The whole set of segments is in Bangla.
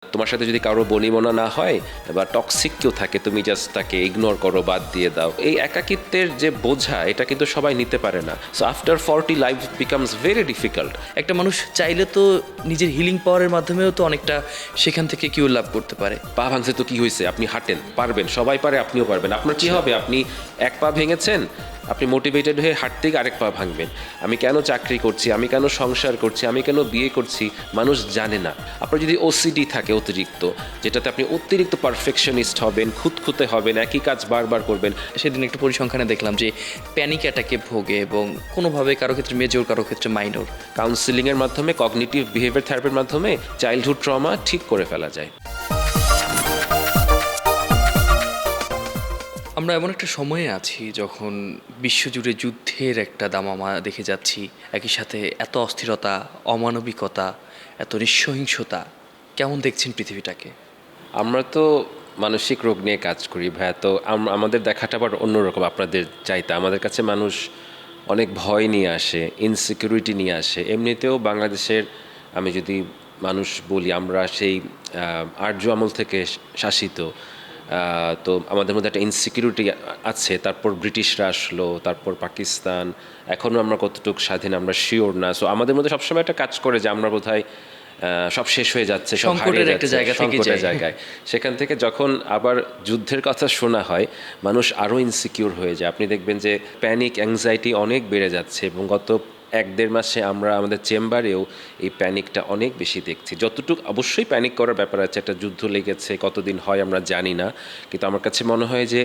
তোমার সাথে যদি কারো বনিবনা না হয় বা টক্সিক কেউ থাকে, তুমি জাস্ট তাকে ইগনোর করো, বাদ দিয়ে দাও। এই একাকিত্বের যে বোঝা, এটা কিন্তু সবাই নিতে পারে না। So after 40 life becomes very difficult. একটা মানুষ চাইলে তো নিজের হিলিং পাওয়ারের মাধ্যমেও তো অনেকটা সেখান থেকে কিউর লাভ করতে পারে। পা ভাঙছে তো কি হয়েছে, আপনি হাঁটেন, পারবেন, সবাই পারে, আপনিও পারবেন। আপনার কি হবে, আপনি এক পা ভেঙেছেন, আপনি মোটিভেটেড হয়ে হাঁটতে গিয়ে আরেক পা ভাঙবেন। আমি কেন চাকরি করছি, আমি কেন সংসার করছি, আমি কেন বিয়ে করছি, মানুষ জানে না। আপনার যদি ওসিডি থাকে অতিরিক্ত, যেটাতে আপনি অতিরিক্ত পারফেকশনিস্ট হবেন, খুঁতখুঁতে হবেন, একই কাজ বারবার করবেন। সেদিন একটা পরিসংখ্যানে দেখলাম যে প্যানিক অ্যাটাকে ভোগে এবং কোনোভাবে কারো ক্ষেত্রে মেজর, কারো ক্ষেত্রে মাইনর। কাউন্সিলিংয়ের মাধ্যমে, কগনিটিভ বিহেভিয়ার থেরাপির মাধ্যমে চাইল্ডহুড ট্রমা ঠিক করে ফেলা যায়। আমরা এমন একটা সময়ে আছি যখন বিশ্বজুড়ে যুদ্ধের একটা দামামা দেখে যাচ্ছি, একই সাথে এত অস্থিরতা, অমানবিকতা, এত নিঃসহিংসতা। কেমন দেখছেন পৃথিবীটাকে? আমরা তো মানসিক রোগ নিয়ে কাজ করি ভাইয়া, তো আমাদের দেখাটা আবার অন্যরকম আপনাদের চাইতে। আমাদের কাছে মানুষ অনেক ভয় নিয়ে আসে, ইনসিকিউরিটি নিয়ে আসে। এমনিতেও বাংলাদেশের, আমি যদি মানুষ বলি, আমরা সেই আর্য আমল থেকে শাসিত। তো আমাদের মধ্যে একটা ইনসিকিউরিটি আছে। তারপর ব্রিটিশরা আসলো, তারপর পাকিস্তান, এখনও আমরা কতটুকু স্বাধীন আমরা শিওর না। সো আমাদের মধ্যে সবসময় একটা কাজ করে যে আমরা বোধহয় সব শেষ হয়ে যাচ্ছে, সব হারিয়ে যাচ্ছে, সংকটের জায়গায়। সেখান থেকে যখন আবার যুদ্ধের কথা শোনা হয়, মানুষ আরও ইনসিকিউর হয়ে যায়। আপনি দেখবেন যে প্যানিক, অ্যাংজাইটি অনেক বেড়ে যাচ্ছে, এবং গত 1-1.5 মাসে আমরা আমাদের চেম্বারেও এই প্যানিকটা অনেক বেশি দেখছি। যতটুকু অবশ্যই প্যানিক করার ব্যাপার আছে, একটা যুদ্ধ লেগেছে, কতদিন হয় আমরা জানি না, কিন্তু আমার কাছে মনে হয় যে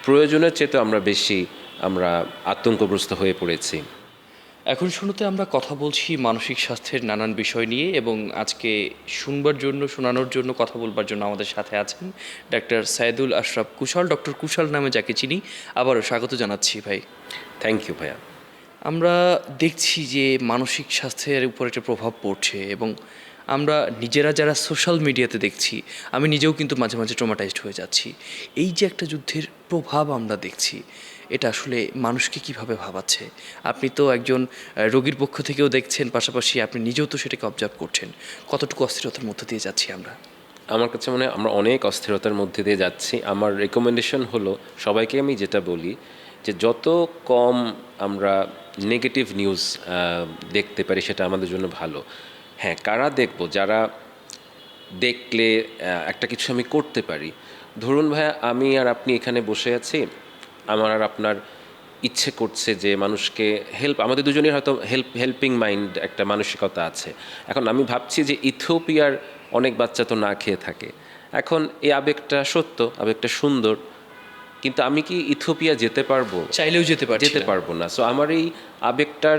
প্রয়োজনের চেয়ে আমরা বেশি আতঙ্কগ্রস্ত হয়ে পড়েছি। এখন শুরুতে আমরা কথা বলছি মানসিক স্বাস্থ্যের নানান বিষয় নিয়ে, এবং আজকে শুনবার জন্য, শোনানোর জন্য, কথা বলবার জন্য আমাদের সাথে আছেন ডাক্তার সাইদুল আশরাফ কুশল, ডক্টর কুশল নামে যাকে চিনি। আবারও স্বাগত জানাচ্ছি ভাই। থ্যাংক ইউ ভাইয়া। আমরা দেখছি যে মানসিক স্বাস্থ্যের উপর একটা প্রভাব পড়ছে, এবং আমরা নিজেরা যারা সোশ্যাল মিডিয়াতে দেখছি, আমি নিজেও কিন্তু মাঝে মাঝে ট্রমাটাইজড হয়ে যাচ্ছি। এই যে একটা যুদ্ধের প্রভাব আমরা দেখছি, এটা আসলে মানুষকে কিভাবে ভাবাচ্ছে? আপনি তো একজন রোগীর পক্ষ থেকেও দেখছেন, পাশাপাশি আপনি নিজেও তো সেটাকে অবজার্ভ করছেন। কতটুকু অস্থিরতার মধ্য দিয়ে যাচ্ছি আমরা? আমার কাছে মনে হয় আমরা অনেক অস্থিরতার মধ্যে দিয়ে যাচ্ছি। আমার রেকমেন্ডেশন হলো, সবাইকে আমি যেটা বলি, যে যত কম আমরা নেগেটিভ নিউজ দেখতে পারি সেটা আমাদের জন্য ভালো। হ্যাঁ, কারা দেখব? যারা দেখলে একটা কিছু আমি করতে পারি। ধরুন ভাইয়া, আমি আর আপনি এখানে বসে আছি, আমার আর আপনার ইচ্ছে করছে যে মানুষকে আমাদের দুজনের হয়তো হেল্পিং মাইন্ড, একটা মানসিকতা আছে। এখন আমি ভাবছি যে ইথিওপিয়ার অনেক বাচ্চা তো না খেয়ে থাকে। এখন এই আবেগটা সত্য, আবেগটা সুন্দর, কিন্তু আমি কি ইথিওপিয়া যেতে পারবো? চাইলেও যেতে পারবো না। সো আমার এই আবেগটার,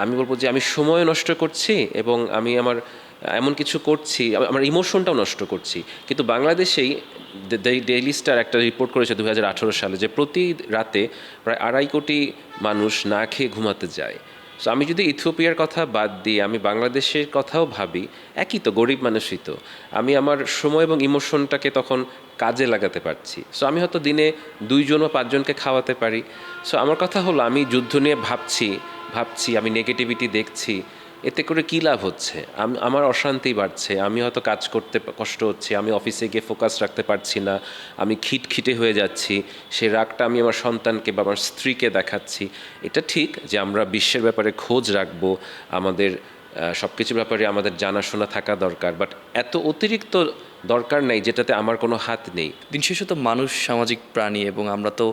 আমি বলবো যে আমি সময় নষ্ট করছি, এবং আমি এমন কিছু করছি, আমার ইমোশনটাও নষ্ট করছি। কিন্তু বাংলাদেশেই ডেইলি স্টার একটা রিপোর্ট করেছে 2018 সালে, যে প্রতি রাতে প্রায় 2.5 কোটি মানুষ না খেয়ে ঘুমাতে যায়। সো আমি যদি ইথিওপিয়ার কথা বাদ দিই, আমি বাংলাদেশের কথাও ভাবি, একই তো, গরিব মানুষই তো। আমি আমার সময় এবং ইমোশনটাকে তখন কাজে লাগাতে পারছি। সো আমি হয়তো দিনে 2 জন বা 5 জনকে খাওয়াতে পারি। সো আমার কথা হলো, আমি যুদ্ধ নিয়ে ভাবছি, আমি নেগেটিভিটি দেখছি, এতে করে কী লাভ হচ্ছে? আমার অশান্তি বাড়ছে, আমি হয়তো কাজ করতে কষ্ট হচ্ছে, আমি অফিসে গিয়ে ফোকাস রাখতে পারছি না, আমি খিটখিটে হয়ে যাচ্ছি। সে রাগটা আমি আমার সন্তানকে বা আমার স্ত্রীকে দেখাচ্ছি। এটা ঠিক যে আমরা বিশ্বের ব্যাপারে খোঁজ রাখবো, আমাদের সব কিছুর ব্যাপারে আমাদের জানাশোনা থাকা দরকার, বাট এত অতিরিক্ত দরকার নেই যেটাতে আমার কোনো হাত নেই। দিন শেষে তো মানুষ সামাজিক প্রাণী, এবং আমরা তো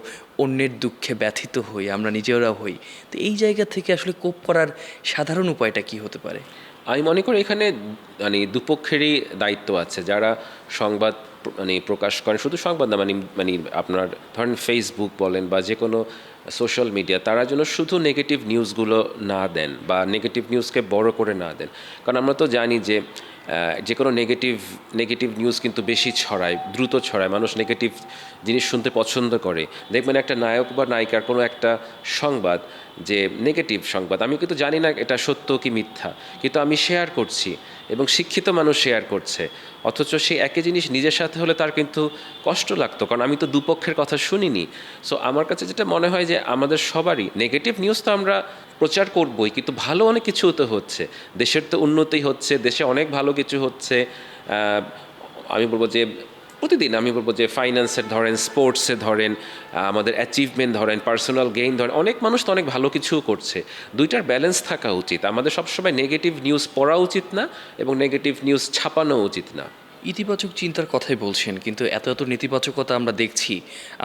অন্যের দুঃখে ব্যথিত হই, আমরা নিজেরা হই। তো এই জায়গা থেকে আসলে কোপ করার সাধারণ উপায়টা কি হতে পারে? আমি মনে করি এখানে দুপক্ষেরই দায়িত্ব আছে। যারা সংবাদ প্রকাশ করেন, শুধু সংবাদ না, আপনার ধরেন ফেসবুক বলেন বা যে কোনো সোশ্যাল মিডিয়া, তারা যেন শুধু নেগেটিভ নিউজগুলো না দেন বা নেগেটিভ নিউজকে বড় করে না দেন। কারণ আমরা তো জানি যে কোনো নেগেটিভ নিউজ কিন্তু বেশি ছড়ায়, দ্রুত ছড়ায়, মানুষ নেগেটিভ জিনিস শুনতে পছন্দ করে। দেখবেন একটা নায়ক বা নায়িকার কোনো একটা সংবাদ, যে নেগেটিভ সংবাদ, আমি কিন্তু জানি না এটা সত্য কি মিথ্যা, কিন্তু আমি শেয়ার করছি, এবং শিক্ষিত মানুষ শেয়ার করছে। অথচ সেই একই জিনিস নিজের সাথে হলে তার কিন্তু কষ্ট লাগতো, কারণ আমি তো দুপক্ষের কথা শুনিনি। সো আমার কাছে যেটা মনে হয় যে আমাদের সবারই, নেগেটিভ নিউজ তো আমরা প্রচার করবই, কিন্তু ভালো অনেক কিছু তো হচ্ছে, দেশের তো উন্নতি হচ্ছে, দেশে অনেক ভালো কিছু হচ্ছে, আমি বলবো যে প্রতিদিন আমি বলবো যে ফাইন্যান্সের ধরেন, স্পোর্টসে ধরেন, আমাদের অ্যাচিভমেন্ট ধরেন, পার্সোনাল গেইন ধরেন, অনেক মানুষ তো অনেক ভালো কিছুও করছে। দুইটার ব্যালেন্স থাকা উচিত। আমাদের সবসময় নেগেটিভ নিউজ পড়া উচিত না এবং নেগেটিভ নিউজ ছাপানো উচিত না। ইতিবাচক চিন্তার কথাই বলছেন, কিন্তু এত এত নেতিবাচকতা আমরা দেখছি,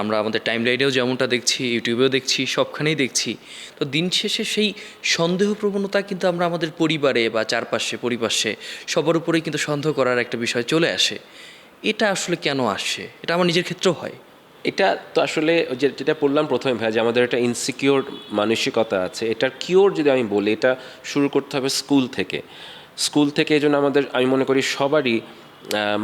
আমরা আমাদের টাইমলাইনেও যেমনটা দেখছি, ইউটিউবেও দেখছি, সবখানেই দেখছি। তো দিন শেষে সেই সন্দেহ প্রবণতা কিন্তু আমরা আমাদের পরিবারে বা চারপাশে পরিপাশে সবার উপরেই কিন্তু সন্দেহ করার একটা বিষয় চলে আসে। এটা আসলে কেন আসে? এটা আমার নিজের ক্ষেত্রেও হয়। এটা তো আসলে যেটা বললাম প্রথমে ভাই, যে আমাদের একটা ইনসিকিউর মানসিকতা আছে। এটার কিওর যদি আমি বলি, এটা শুরু করতে হবে স্কুল থেকে। স্কুল থেকে এই জন্য আমাদের, আমি মনে করি সবারই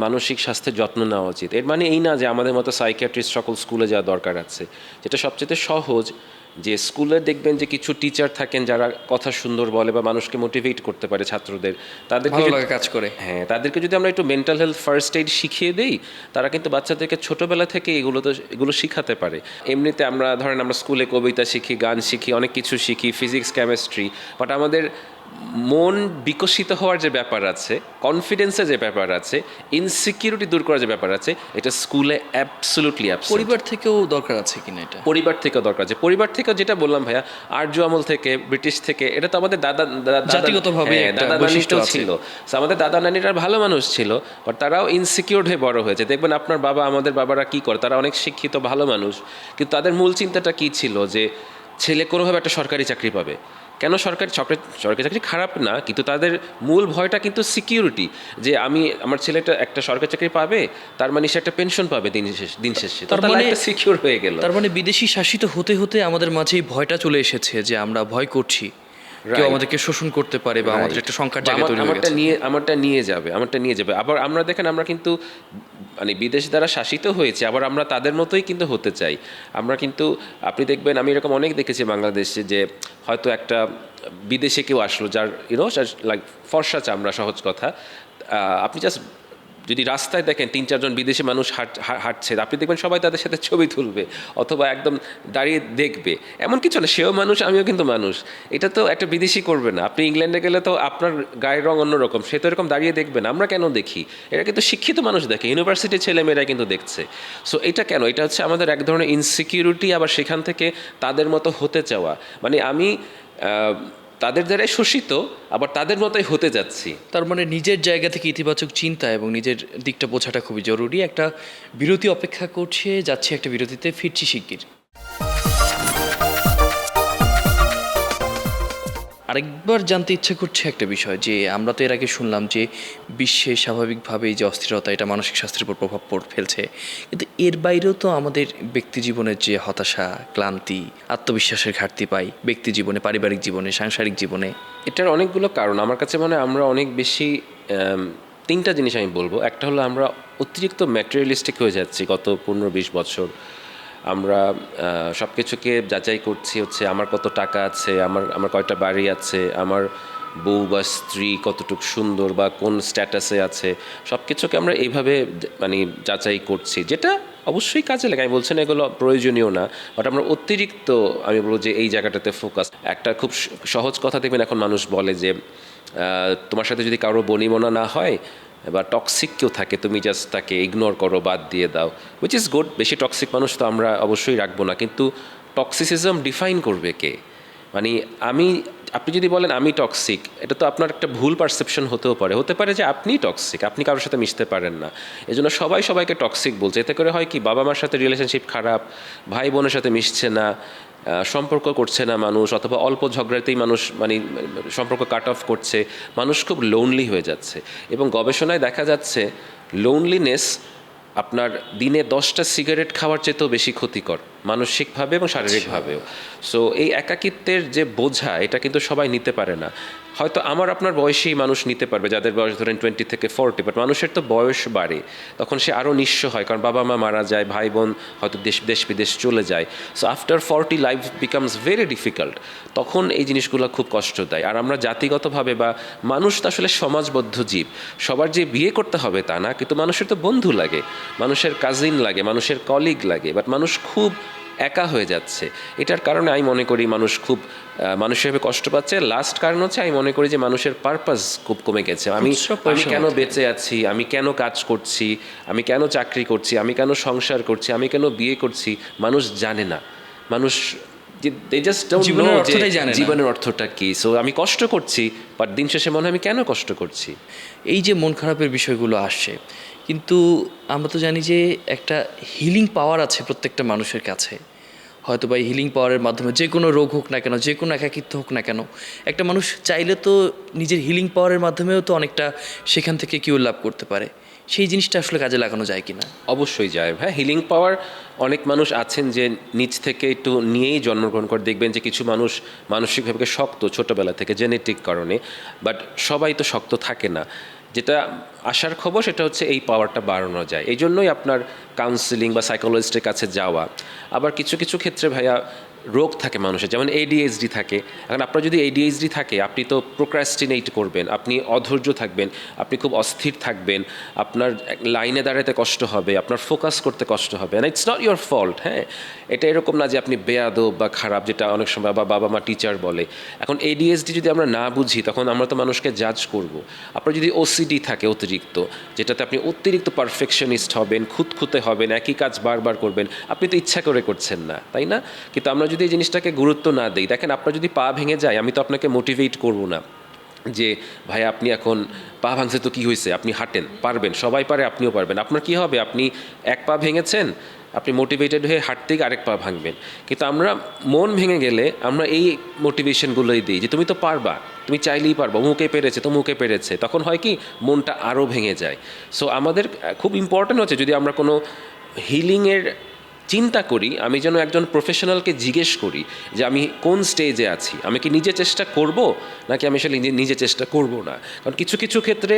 মানসিক স্বাস্থ্যের যত্ন নেওয়া উচিত। এর মানে এই না যে আমাদের মতো সাইকিয়াট্রিস্ট সকল স্কুলে যাওয়া দরকার আছে। যেটা সবচেয়ে সহজ, যে স্কুলে দেখবেন যে কিছু টিচার থাকেন যারা কথা সুন্দর বলে বা মানুষকে মোটিভেট করতে পারে, ছাত্রদের, তাদেরকে ভালো লাগে কাজ করে। হ্যাঁ, তাদেরকে যদি আমরা একটু মেন্টাল হেলথ ফার্স্ট এইড শিখিয়ে দেই, তারা কিন্তু বাচ্চাদেরকে ছোটোবেলা থেকে এগুলো শিখাতে পারে। এমনিতে আমরা ধরেন আমরা স্কুলে কবিতা শিখি, গান শিখি, অনেক কিছু শিখি, ফিজিক্স, কেমিস্ট্রি, বাট আমাদের মন বিকশিত হওয়ার যে ব্যাপার আছে, কনফিডেন্সের যে ব্যাপার আছে, ইনসিকিউরিটি দূর করার যে ব্যাপার আছে, এটা স্কুলে অ্যাবসলুটলি অ্যাবসেন্ট। পরিবার থেকেও দরকার আছে কিনা এটা? পরিবার থেকেও দরকার আছে। পরিবার থেকেও, যেটা বললাম ভাইয়া, আর্য আমল থেকে, ব্রিটিশ থেকে, এটা তো আমাদের জাতিগতভাবে একটা দাদা বৈশিষ্ট্য নানিটাও আছে। ছিল। So, আমাদের দাদা নানিরা ভালো মানুষ ছিল, বাট তারাও ইনসিকিউরড হয়ে বড় হয়েছে। দেখবেন আপনার বাবা, আমাদের বাবারা কি করে, তারা অনেক শিক্ষিত ভালো মানুষ, কিন্তু তাদের মূল চিন্তাটা কি ছিল, যে ছেলে কোনোভাবে একটা সরকারি চাকরি পাবে। কেন সরকারি চাকরি খারাপ না, কিন্তু তাদের মূল ভয়টা কিন্তু সিকিউরিটি, যে আমার ছেলেটা একটা সরকারি চাকরি পাবে, তার মানে সে একটা পেনশন পাবে দিন শেষে, তার মানে সিকিউর হয়ে গেল। তার মানে বিদেশি শাসিত হতে হতে আমাদের মাঝে এই ভয়টা চলে এসেছে যে আমরা ভয় করছি কেউ আমাদেরকে শোষণ করতে পারে বা আমাদের একটা সংকট জায়গা তৈরি হয়ে গেছে। আমারটা নিয়ে যাবে। আবার আমরা দেখেন, আমরা কিন্তু মানে বিদেশ দ্বারা শাসিত হয়েছে, আবার আমরা তাদের মতোই কিন্তু হতে চাই। আমরা কিন্তু, আপনি দেখবেন, আমি এরকম অনেক দেখেছি বাংলাদেশে, যে হয়তো একটা বিদেশে কেউ আসলো, যার লাইক ফর্সা চামড়া, সহজ কথা, আপনি জাস্ট যদি রাস্তায় দেখেন 3-4 জন বিদেশি মানুষ হাঁটছে, আপনি দেখবেন সবাই তাদের সাথে ছবি তুলবে অথবা একদম দাঁড়িয়ে দেখবে। এমন কিছু না, সেও মানুষ, আমিও কিন্তু মানুষ। এটা তো একটা বিদেশি করবে না। আপনি ইংল্যান্ডে গেলে তো আপনার গায়ের রং অন্যরকম, সে তো এরকম দাঁড়িয়ে দেখবে না। আমরা কেন দেখি? এটা কিন্তু শিক্ষিত মানুষ দেখে, ইউনিভার্সিটির ছেলেমেয়েরা কিন্তু দেখছে। সো এটা কেন? এটা হচ্ছে আমাদের এক ধরনের ইনসিকিউরিটি, আবার সেখান থেকে তাদের মতো হতে চাওয়া। মানে আমি তাদের দ্বারাই শোষিত, আবার তাদের মতোই হতে যাচ্ছি। তার মানে নিজের জায়গা থেকে ইতিবাচক চিন্তা এবং নিজের দিকটা বোঝাটা খুবই জরুরি। একটা বিরতি অপেক্ষা করছে, যাচ্ছি একটা বিরতিতে, ফিরছি শিগগির। আরেকবার জানতে ইচ্ছে করছে একটা বিষয়, যে আমরা তো এর আগে শুনলাম যে বিশ্বে স্বাভাবিকভাবেই যে অস্থিরতা, এটা মানসিক স্বাস্থ্যের উপর প্রভাব ফেলছে, কিন্তু এর বাইরেও তো আমাদের ব্যক্তি জীবনের যে হতাশা, ক্লান্তি, আত্মবিশ্বাসের ঘাটতি পাই ব্যক্তি জীবনে, পারিবারিক জীবনে, সাংসারিক জীবনে। এটার অনেকগুলো কারণ আমার কাছে মনে হয়। আমরা অনেক বেশি 3টা জিনিস আমি বলবো। একটা হলো আমরা অতিরিক্ত ম্যাটেরিয়ালিস্টিক হয়ে যাচ্ছি। গত 15-20 বছর আমরা সব কিছুকে যাচাই করছি হচ্ছে আমার কত টাকা আছে, আমার কয়টা বাড়ি আছে, আমার বউ বা স্ত্রী কতটুকু সুন্দর বা কোন স্ট্যাটাসে আছে, সব কিছুকে আমরা এইভাবে মানে যাচাই করছি, যেটা অবশ্যই কাজে লাগে, আমি বলছি না এগুলো প্রয়োজনীয় না, বাট আমরা অতিরিক্ত, আমি বলবো যে এই জায়গাটাতে ফোকাস। একটা খুব সহজ কথা দেখবেন, এখন মানুষ বলে যে তোমার সাথে যদি কারো বনিবনা না হয় বা টক্সিক কেউ থাকে, তুমি জাস্ট তাকে ইগনোর করো, বাদ দিয়ে দাও, হুইচ ইজ গুড। বেশি টক্সিক মানুষ তো আমরা অবশ্যই রাখবো না, কিন্তু টক্সিসিজম ডিফাইন করবে কে? মানে আপনি যদি বলেন আমি টক্সিক, এটা তো আপনার একটা ভুল পারসেপশন হতে পারে যে আপনি টক্সিক, আপনি কারোর সাথে মিশতে পারেন না, এজন্য সবাইকে টক্সিক বলছে। এতে করে হয় কি, বাবা মার সাথে রিলেশনশিপ খারাপ, ভাই বোনের সাথে মিশছে না, সম্পর্ক করছে না মানুষ, অথবা অল্প ঝগড়াতেই মানুষ মানে সম্পর্ক কাট অফ করছে, মানুষ খুব লোনলি হয়ে যাচ্ছে। এবং গবেষণায় দেখা যাচ্ছে লোনলিনেস আপনার দিনে 10টা সিগারেট খাওয়ার চেয়েতেও বেশি ক্ষতিকর, মানসিকভাবে এবং শারীরিকভাবেও। সো এই একাকিত্বের যে বোঝা, এটা কিন্তু সবাই নিতে পারে না। হয়তো আপনার বয়সী মানুষ নিতে পারবে, যাদের বয়স ধরেন 20 থেকে 40, বাট মানুষের তো বয়স বাড়ে, তখন সে আরও নিঃস্ব হয়, কারণ বাবা মা মারা যায়, ভাই বোন হয়তো দেশ বিদেশ চলে যায়। So after 40 life becomes very difficult. তখন এই জিনিসগুলো খুব কষ্ট দেয়। আর আমরা জাতিগতভাবে বা মানুষ তো আসলে সমাজবদ্ধ জীব, সবার যে বিয়ে করতে হবে তা না, কিন্তু মানুষের তো বন্ধু লাগে, মানুষের কাজিন লাগে, মানুষের কলিগ লাগে, বাট মানুষ খুব একা হয়ে যাচ্ছে। এটার কারণে আমি মনে করি মানুষ খুব মানুষ হিসেবে কষ্ট পাচ্ছে। লাস্ট কারণ হচ্ছে আমি মনে করি যে মানুষের পারপাস খুব কমে গেছে। আমি কেন বেঁচে আছি, আমি কেন কাজ করছি, আমি কেন চাকরি করছি, আমি কেন সংসার করছি, আমি কেন বিয়ে করছি, মানুষ জানে না। মানুষ জীবনের অর্থটা কি। সো আমি কষ্ট করছি, বাট দিন শেষে মনে হয় আমি কেন কষ্ট করছি। এই যে মন খারাপের বিষয়গুলো আসছে, কিন্তু আমরা তো জানি যে একটা হিলিং পাওয়ার আছে প্রত্যেকটা মানুষের কাছে। হয়তো বা হিলিং পাওয়ারের মাধ্যমে যে কোনো রোগ হোক না কেন, যে কোনো একাকিত্ব হোক না কেন, একটা মানুষ চাইলে তো নিজের হিলিং পাওয়ারের মাধ্যমেও তো অনেকটা সেখান থেকে কিউর লাভ করতে পারে। সেই জিনিসটা আসলে কাজে লাগানো যায় কিনা? অবশ্যই যায়। হ্যাঁ, হিলিং পাওয়ার অনেক মানুষ আছেন যে নিজ থেকে একটু নিয়েই জন্মগ্রহণ করে। দেখবেন যে কিছু মানুষ মানসিকভাবে শক্ত ছোটোবেলা থেকে জেনেটিক কারণে, বাট সবাই তো শক্ত থাকে না। যেটা আসার খবর সেটা হচ্ছে এই পাওয়ারটা বাড়ানো যায়। এই জন্যই আপনার কাউন্সিলিং বা সাইকোলজিস্টের কাছে যাওয়া। আবার কিছু কিছু ক্ষেত্রে ভাইয়া রোগ থাকে মানুষের, যেমন ADHD থাকে। এখন আপনার যদি ADHD থাকে, আপনি তো প্রোক্রাস্টিনেট করবেন, আপনি অধৈর্য থাকবেন, আপনি খুব অস্থির থাকবেন, আপনার লাইনে দাঁড়াতে কষ্ট হবে, আপনার ফোকাস করতে কষ্ট হবে। And it's not your fault. হ্যাঁ, এটা এরকম না যে আপনি বেয়াদব বা খারাপ, যেটা অনেক সময় বাবা মা টিচার বলে। এখন ADHD যদি আমরা না বুঝি, তখন আমরা তো মানুষকে জাজ করব। আপনার যদি OCD থাকে অতিরিক্ত, যেটাতে আপনি অতিরিক্ত পারফেকশনিস্ট হবেন, খুঁতখুঁতে হবেন, একই কাজ বারবার করবেন, আপনি তো ইচ্ছা করে করছেন না, তাই না? কিন্তু আমরা যদি এই জিনিসটাকে গুরুত্ব না দিই, দেখেন আপনার যদি পা ভেঙে যায়, আমি তো আপনাকে মোটিভেট করব না যে ভাই আপনি এখন পা ভাঙছে তো কী হয়েছে, আপনি হাঁটেন, পারবেন, সবাই পারে, আপনিও পারবেন। আপনার কি হবে, আপনি এক পা ভেঙেছেন, আপনি মোটিভেটেড হয়ে হাঁটতে গিয়ে আরেক পা ভাঙবেন। কিন্তু আমরা মন ভেঙে গেলে আমরা এই মোটিভেশনগুলোই দিই যে তুমি তো পারবা, তুমি চাইলেই পারবা, মুখে পেরেছে তো মুখে পেরেছে। তখন হয় কি, মনটা আরও ভেঙে যায়। সো আমাদের খুব ইম্পর্ট্যান্ট হচ্ছে, যদি আমরা কোনো হিলিংয়ের চিন্তা করি, আমি যেন একজন প্রফেশনালকে জিজ্ঞেস করি যে আমি কোন স্টেজে আছি, আমি কি নিজে চেষ্টা করব নাকি আমি আসলে নিজে চেষ্টা করব না। কারণ কিছু কিছু ক্ষেত্রে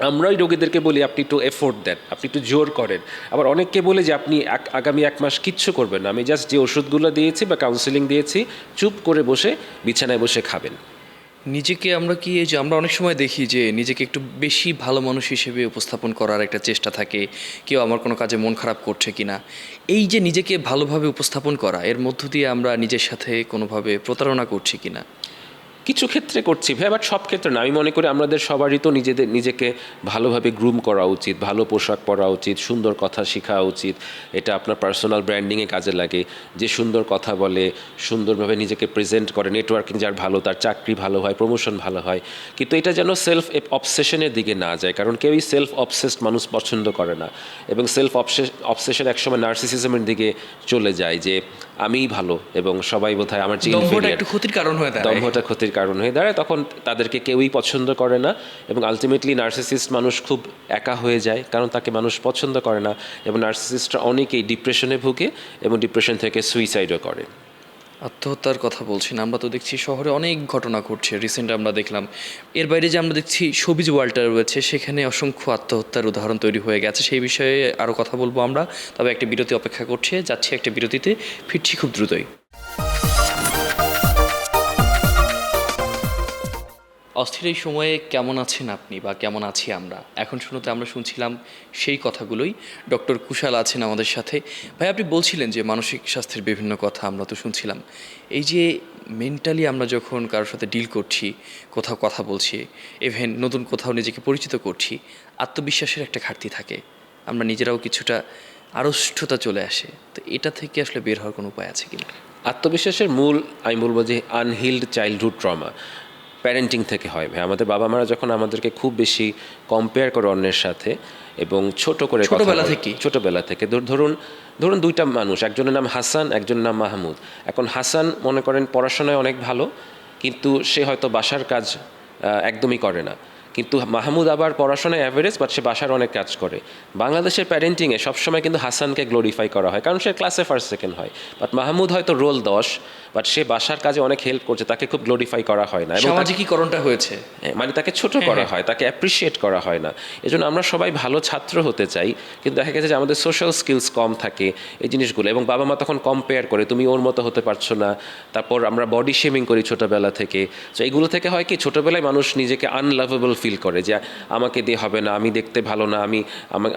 আমরাই রোগীদেরকে বলি আপনি একটু এফোর্ট দেন, আপনি একটু জোর করেন। আবার অনেককে বলে যে আপনি আগামী 1 মাস কিচ্ছু করবেন না, আমি জাস্ট যে ওষুধগুলো দিয়েছি বা কাউন্সিলিং দিয়েছি, চুপ করে বসে বিছানায় বসে খাবেন। নিজেকে আমরা কি এই যে আমরা অনেক সময় দেখি যে নিজেকে একটু বেশি ভালো মানুষ হিসেবে উপস্থাপন করার একটা চেষ্টা থাকে, কেউ আমার কোনো কাজে মন খারাপ করছে কিনা। এই যে নিজেকে ভালোভাবে উপস্থাপন করা, এর মধ্য দিয়ে আমরা নিজের সাথে কোনোভাবে প্রতারণা করছি কিনা? কিছু ক্ষেত্রে করছি ভাই, বাট সব ক্ষেত্রে না। আমি মনে করি আমাদের সবারই তো নিজেকে ভালোভাবে গ্রুম করা উচিত, ভালো পোশাক পরা উচিত, সুন্দর কথা শেখা উচিত। এটা আপনার পার্সোনাল ব্র্যান্ডিংয়ে কাজে লাগে। যে সুন্দর কথা বলে, সুন্দরভাবে নিজেকে প্রেজেন্ট করে, নেটওয়ার্কিং যার ভালো, তার চাকরি ভালো হয়, প্রমোশন ভালো হয়। কিন্তু এটা যেন সেলফ অবসেশনের দিকে না যায়, কারণ কেউই সেলফ অবসেসড মানুষ পছন্দ করে না। এবং সেলফ অবসেশন একসময় নার্সিসিজমের দিকে চলে যায়, যে আমিই ভালো এবং সবাই বোধহয় আমার যে একটু ক্ষতির কারণ হয়ে দাঁড়ায়, দম্ভটা ক্ষতির কারণ হয়ে দাঁড়ায়। তখন তাদেরকে কেউই পছন্দ করে না এবং আলটিমেটলি নার্সিসিস্ট মানুষ খুব একা হয়ে যায়, কারণ তাকে মানুষ পছন্দ করে না। এবং নার্সিসিস্টরা অনেকেই ডিপ্রেশনে ভুগে এবং ডিপ্রেশন থেকে সুইসাইডও করে। আত্মহত্যার কথা বলছি না, আমরা তো দেখছি শহরে অনেক ঘটনা ঘটছে। রিসেন্ট আমরা দেখলাম, এর বাইরে যে আমরা দেখছি সবিজ ওয়ালটা রয়েছে, সেখানে অসংখ্য আত্মহত্যার উদাহরণ তৈরি হয়ে গেছে। সেই বিষয়ে আরও কথা বলবো আমরা, তবে একটা বিরতি অপেক্ষা করছে, যাচ্ছি একটা বিরতিতে, ফিরছি খুব দ্রুতই। অস্থির এই সময়ে কেমন আছেন আপনি বা কেমন আছি আমরা? এখন শুরুতে আমরা শুনছিলাম সেই কথাগুলোই। ডক্টর কুশাল আছেন আমাদের সাথে। ভাই, আপনি বলছিলেন যে মানসিক স্বাস্থ্যের বিভিন্ন কথা আমরা তো শুনছিলাম। এই যে মেন্টালি আমরা যখন কারোর সাথে ডিল করছি, কোথাও কথা বলছি, ইভেন নতুন কোথাও নিজেকে পরিচিত করছি, আত্মবিশ্বাসের একটা ঘাটতি থাকে। আমরা নিজেরাও কিছুটা আড়ষ্টতা চলে আসে। তো এটা থেকে আসলে বের হওয়ার কোনো উপায় আছে কিনা? আত্মবিশ্বাসের মূল আমি বলবো যে আনহিল্ড চাইল্ডহুড ট্রমা প্যারেন্টিং থেকে হয় ভাই। আমাদের বাবা মারা যখন আমাদেরকে খুব বেশি কম্পেয়ার করে অন্যের সাথে এবং ছোট করে ছোটোবেলা থেকে ধরুন দুইটা মানুষ, একজনের নাম হাসান, একজনের নাম মাহমুদ। এখন হাসান মনে করেন পড়াশোনায় অনেক ভালো, কিন্তু সে হয়তো বাসার কাজ একদমই করে না। কিন্তু মাহমুদ আবার পড়াশোনায় অ্যাভারেজ, বাট সে বাসার অনেক কাজ করে। বাংলাদেশের প্যারেন্টিংয়ে সবসময় কিন্তু হাসানকে গ্লোরিফাই করা হয়, কারণ সে ক্লাসে ফার্স্ট সেকেন্ড হয়। বাট মাহমুদ হয়তো রোল 10, বাট সে বাসার কাজে অনেক হেল্প করছে, তাকে খুব গ্লোরিফাই করা হয় না এবং সামাজিকীকরণটা হয়েছে, মানে তাকে ছোট করা হয়, তাকে অ্যাপ্রিসিয়েট করা হয় না। এজন্য আমরা সবাই ভালো ছাত্র হতে চাই, কিন্তু দেখা গেছে যে আমাদের সোশ্যাল স্কিলস কম থাকে এই জিনিসগুলো, এবং বাবা মা তখন কম্পেয়ার করে তুমি ওর মতো হতে পারছো না। তারপর আমরা বডি শেমিং করি ছোটোবেলা থেকে। তো এইগুলো থেকে হয় কি, ছোটোবেলায় মানুষ নিজেকে আনলাভেবল ফিল করে যে আমাকে দিয়ে হবে না, আমি দেখতে ভালো না,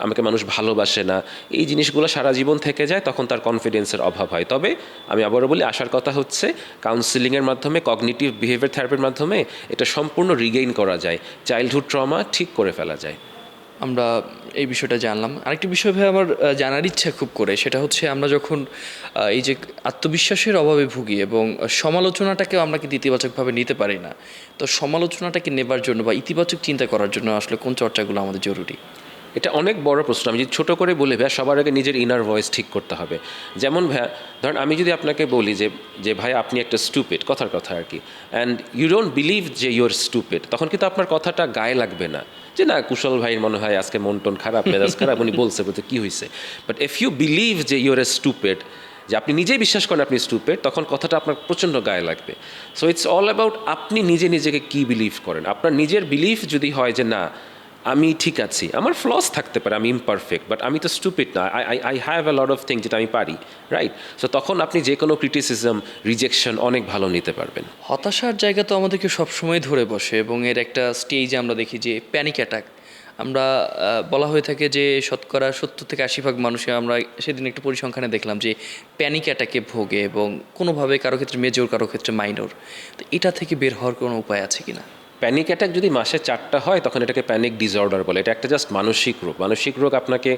আমাকে মানুষ ভালোবাসে না। এই জিনিসগুলো সারা জীবন থেকে যায়, তখন তার কনফিডেন্সের অভাব হয়। তবে আমি আবারও বলি, আসার কথা হচ্ছে কাউন্সিলিংয়ের মাধ্যমে, কগনিটিভ বিহেভিয়ার থেরাপির মাধ্যমে এটা সম্পূর্ণ রিগেইন করা যায়, চাইল্ডহুড ট্রমা ঠিক করে ফেলা যায়। আমরা এই বিষয়টা জানলাম। আরেকটি বিষয় ভাই আমার জানার ইচ্ছা খুব করে, সেটা হচ্ছে আমরা যখন এই যে আত্মবিশ্বাসের অভাবে ভুগি এবং সমালোচনাটাকেও আমরা কিন্তু ইতিবাচকভাবে নিতে পারি না, তো সমালোচনাটাকে নেবার জন্য বা ইতিবাচক চিন্তা করার জন্য আসলে কোন চর্চাগুলো আমাদের জরুরি? এটা অনেক বড় প্রশ্ন। আমি যদি ছোটো করে বলি ভাইয়া, সবার আগে নিজের ইনার ভয়েস ঠিক করতে হবে। যেমন ভাইয়া ধরেন আমি যদি আপনাকে বলি যে ভাই আপনি একটা স্টুপিড, কথার কথা আর কি, অ্যান্ড ইউ ডোন্ট বিলিভ যে ইউর স্টুপিড, তখন কিন্তু আপনার কথাটা গায়ে লাগবে না, যে না কুশল ভাইয়ের মনে হয় আজকে মন টন খারাপ, মেজাজ খারাপ, উনি বলছে বলতে কী হয়েছে। বাট ইফ ইউ বিলিভ যে ইউর এ স্টুপিড, যে আপনি নিজেই বিশ্বাস করেন আপনি স্টুপিড, তখন কথাটা আপনার প্রচণ্ড গায়ে লাগবে। সো ইটস অল অ্যাবাউট আপনি নিজেকে কী বিলিভ করেন। আপনার নিজের বিলিভ যদি হয় যে না আমি ঠিক আছি, আমার ফ্লস থাকতে পারে, আমি ইমপারফেক্ট, বাট আমি তো স্টুপিড না, I have a lot of things যেটা আমি পারি, রাইট? সো তখন আপনি যে কোনো ক্রিটিসিজম, রিজেকশন অনেক ভালো নিতে পারবেন। হতাশার জায়গা তো আমাদেরকে সবসময় ধরে বসে এবং এর একটা স্টেজে আমরা দেখি যে প্যানিক অ্যাটাক। আমরা বলা হয়ে থাকে যে শতকরা 70-80% মানুষে, আমরা সেদিন একটা পরিসংখ্যানে দেখলাম যে প্যানিক অ্যাটাকে ভোগে এবং কোনোভাবে কারো ক্ষেত্রে মেজর, কারো ক্ষেত্রে মাইনর। তো এটা থেকে বের হওয়ার কোনো উপায় আছে কি না? প্যানিক অ্যাটাক যদি মাসে 4টা হয় তখন এটাকে প্যানিক ডিসঅর্ডার বলে। এটা একটা জাস্ট মানসিক রোগ। মানসিক রোগ আপনাকে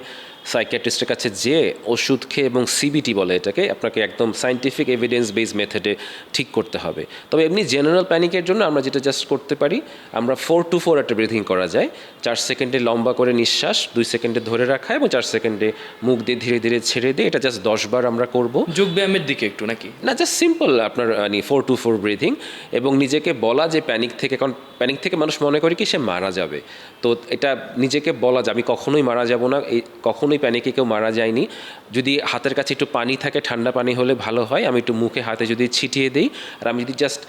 সাইকিয়াট্রিস্টের কাছে যে ওষুধ খেয়ে, এবং সিবিটি বলে এটাকে, আপনাকে একদম সায়েন্টিফিক এভিডেন্স বেস মেথডে ঠিক করতে হবে। তবে এমনি জেনারেল প্যানিকের জন্য আমরা যেটা জাস্ট করতে পারি, আমরা 4 to 4 একটা ব্রিথিং করা যায়। 4 সেকেন্ডে লম্বা করে নিঃশ্বাস, 2 সেকেন্ডে ধরে রাখা এবং 4 সেকেন্ডে মুখ দিয়ে ধীরে ধীরে ছেড়ে দিয়ে, এটা জাস্ট 10 বার আমরা করব। যোগব্যায়ামের দিকে একটু নাকি না, জাস্ট সিম্পল আপনার 4 to 4 ব্রিথিং, এবং নিজেকে বলা যে প্যানিক থেকে, কারণ প্যানিক থেকে মানুষ মনে করে কি সে মারা যাবে, তো এটা নিজেকে বলা যে আমি কখনোই মারা যাব না, এই কখনোই প্যানিকে কেউ মারা যায়নি। যদি হাতের কাছে একটু পানি থাকে, ঠান্ডা পানি হলে ভালো হয়, আমি একটু মুখে হাতে যদি ছিটিয়ে দিই, আর আমি যদি জাস্ট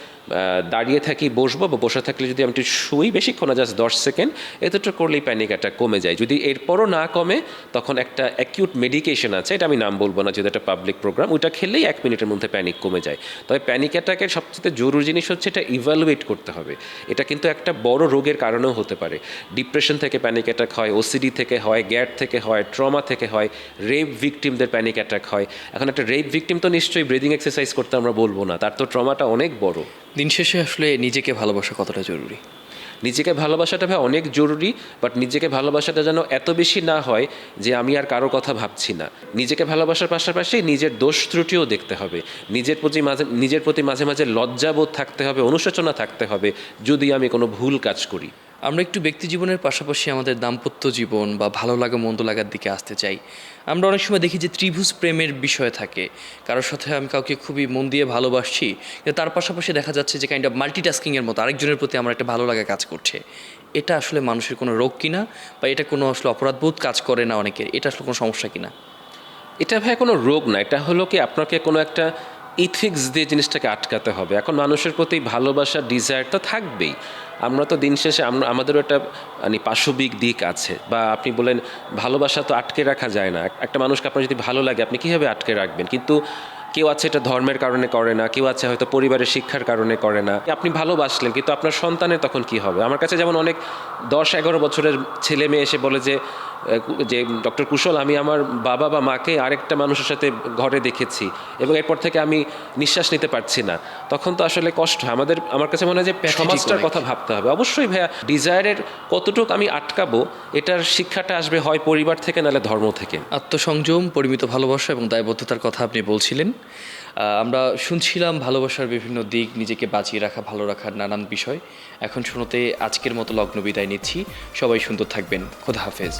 দাঁড়িয়ে থাকি, বসবো, বা বসে থাকলে যদি আমি একটু শুই বেশিক্ষণ না, জাস্ট 10 সেকেন্ড, এতটা করলেই প্যানিক অ্যাটাক কমে যায়। যদি এরপরও না কমে, তখন একটা অ্যাকিউট মেডিকেশন আছে, এটা আমি নাম বলবো না যেহেতু একটা পাবলিক প্রোগ্রাম, ওইটা খেললেই 1 মিনিটের মধ্যে প্যানিক কমে যায়। তবে প্যানিক অ্যাটাকের সবচেয়ে জরুরি জিনিস হচ্ছে এটা ইভ্যালুয়েট করতে হবে। এটা কিন্তু একটা বড় রোগের কারণেও হতে পারে। ডিপ্রেশন থেকে প্যানিক অ্যাটাক হয়, ওসিডি থেকে হয়, গ্যাট থেকে হয়, ট্রমা থেকে হয়, রেপ ভিকটিমদের প্যানিক অ্যাটাক হয়। এখন একটা রেপ ভিকটিম তো নিশ্চয়ই ব্রিদিং এক্সারসাইজ করতে আমরা বলবো না, তার তো ট্রমাটা অনেক বড়। দিন শেষে আসলে নিজেকে ভালোবাসা কতটা জরুরি? নিজেকে ভালোবাসাটা ভাই অনেক জরুরি, বাট নিজেকে ভালোবাসাটা যেন এত বেশি না হয় যে আমি আর কারো কথা ভাবছি না। নিজেকে ভালোবাসার পাশাপাশি নিজের দোষ ত্রুটিও দেখতে হবে, নিজের প্রতি মাঝে মাঝে লজ্জাবোধ থাকতে হবে, অনুশোচনা থাকতে হবে যদি আমি কোনো ভুল কাজ করি। আমরা একটু ব্যক্তি জীবনের পাশাপাশি আমাদের দাম্পত্য জীবন বা ভালো লাগা মন্দ লাগার দিকে আসতে চাই। আমরা অনেক সময় দেখি যে ত্রিভুজ প্রেমের বিষয় থাকে, কারোর সাথে আমি কাউকে খুবই মন দিয়ে ভালোবাসছি, কিন্তু তার পাশাপাশি দেখা যাচ্ছে যে কাইন্ড অফ মাল্টিটাস্কিংয়ের মতো আরেকজনের প্রতি আমার একটা ভালো লাগা কাজ করছে। এটা আসলে মানুষের কোনো রোগ কিনা, বা এটা কোনো আসলে অপরাধবোধ কাজ করে না অনেকের, এটা আসলে কোনো সমস্যা কিনা? এটা ভাই কোনো রোগ না, এটা হলো কি আপনাকে কোনো একটা ইথিক্স দিয়ে জিনিসটাকে আটকাতে হবে। এখন মানুষের প্রতি ভালোবাসার ডিজায়ার তো থাকবেই। আমরা তো দিন শেষে আমাদেরও একটা মানে পাশবিক দিক আছে, বা আপনি বলেন ভালোবাসা তো আটকে রাখা যায় না। একটা মানুষকে আপনার যদি ভালো লাগে আপনি কীভাবে আটকে রাখবেন? কিন্তু কেউ আছে এটা ধর্মের কারণে করে না, কেউ আছে হয়তো পরিবারের শিক্ষার কারণে করে না। আপনি ভালোবাসলেন, কিন্তু আপনার সন্তানের তখন কি হবে? আমার কাছে যেমন অনেক 10-11 বছরের ছেলে মেয়ে এসে বলে যে ডক্টর কুশল, আমি আমার বাবা বা মাকে আরেকটা মানুষের সাথে ঘরে দেখেছি এবং এরপর থেকে আমি নিঃশ্বাস নিতে পারছি না। তখন তো আসলে কষ্ট হয়। আমার কাছে মনে হয় যে সমাজটার কথা ভাবতে হবে। অবশ্যই ভাইয়া, ডিজায়ারের কতটুকু আমি আটকাবো, এটার শিক্ষাটা আসবে হয় পরিবার থেকে, নাহলে ধর্ম থেকে। আত্মসংযম, পরিমিত ভালোবাসা এবং দায়বদ্ধতার কথা আপনি বলছিলেন। আমরা শুনছিলাম ভালোবাসার বিভিন্ন দিক, নিজেকে বাঁচিয়ে রাখা, ভালো রাখার নানান বিষয়। এখন শুনতে আজকের মতো লগ্ন বিদায় নিচ্ছি। সবাই সুন্দর থাকবেন। খোদা হাফেজ।